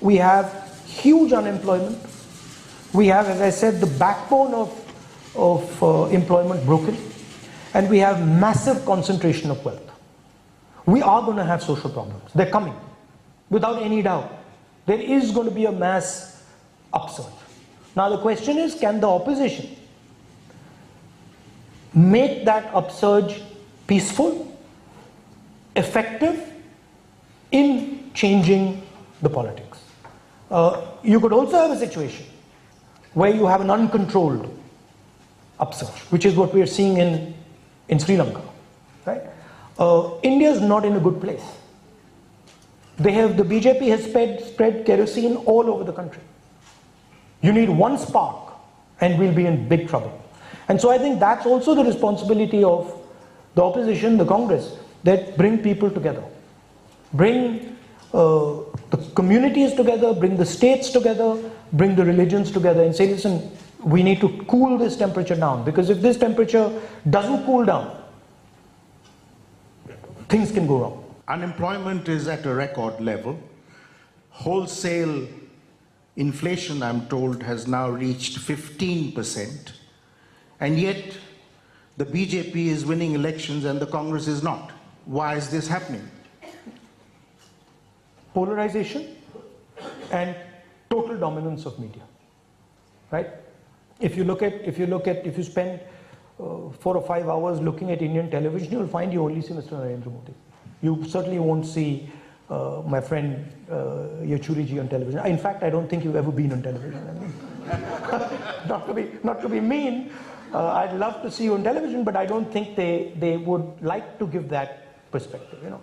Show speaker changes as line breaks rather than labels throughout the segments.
We have huge unemployment. We have, as I said, the backbone of employment broken. And we have massive concentration of wealth. We are going to have social problems. They're coming, without any doubt. There is going to be a mass upsurge. Now the question is, can the opposition make that upsurge peaceful, effective in changing the politics? You could also have a situation where you have an uncontrolled upsurge, which is what we are seeing in Sri Lanka, right? India is not in a good place. The BJP has spread kerosene all over the country. You need one spark and we'll be in big trouble. And so I think that's also the responsibility of the opposition, the Congress, that bring people together. Bring the communities together, bring the states together, bring the religions together and say, listen, we need to cool this temperature down, because if this temperature doesn't cool down, things can go wrong.
Unemployment is at a record level. Wholesale inflation, I'm told, has now reached 15%. And yet, the BJP is winning elections and the Congress is not. Why is this happening?
Polarization and total dominance of media, right? If you spend 4 or 5 hours looking at Indian television, you'll find you only see Mr. Narendra Modi. You certainly won't see my friend Yachuriji on television. In fact, I don't think you've ever been on television. I mean, not to be mean, I'd love to see you on television, but I don't think they would like to give that perspective, you know.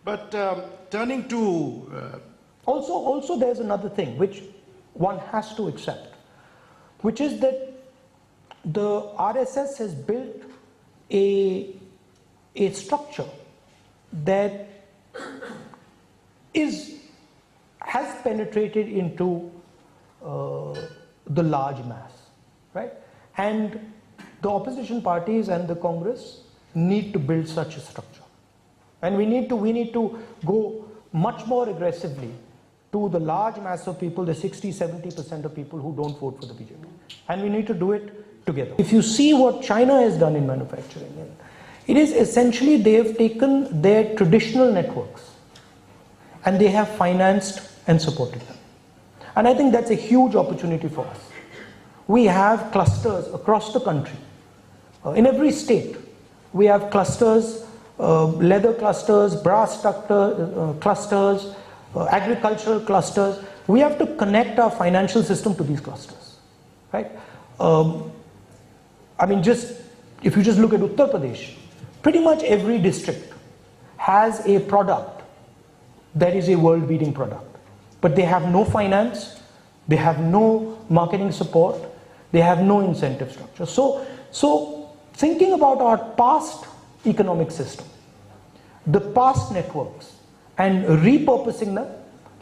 But turning to...
Also there's another thing which one has to accept, which is that the RSS has built a structure that has penetrated into the large mass, right? And the opposition parties and the Congress need to build such a structure. And we need to go much more aggressively to the large mass of people, the 60–70% of people who don't vote for the BJP. And we need to do it together. If you see what China has done in manufacturing, it is essentially they have taken their traditional networks and they have financed and supported them. And I think that's a huge opportunity for us. We have clusters across the country. In every state, we have clusters, leather clusters, brass clusters, agricultural clusters. We have to connect our financial system to these clusters, right? I mean, if you just look at Uttar Pradesh, pretty much every district has a product that is a world-beating product. But they have no finance, they have no marketing support, they have no incentive structure. So thinking about our past economic system, the past networks, and repurposing them,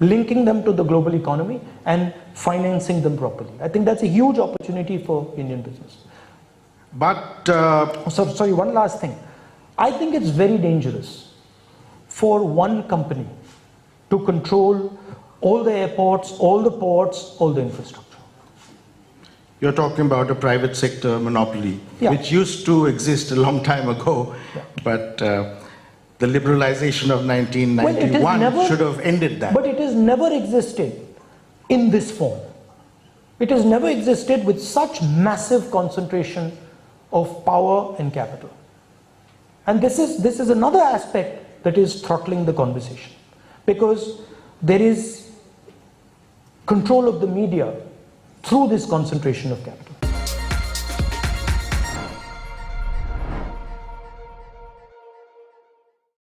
linking them to the global economy and financing them properly. I think that's a huge opportunity for Indian business.
But...
Sorry, one last thing. I think it's very dangerous for one company to control all the airports, all the ports, all the infrastructure.
You're talking about a private sector monopoly,
yeah,
which used to exist a long time ago, yeah, but the liberalization of 1991 should have ended that.
But it has never existed in this form. It has never existed with such massive concentration of power and capital. And this is another aspect that is throttling the conversation, because there is control of the media through this concentration of capital.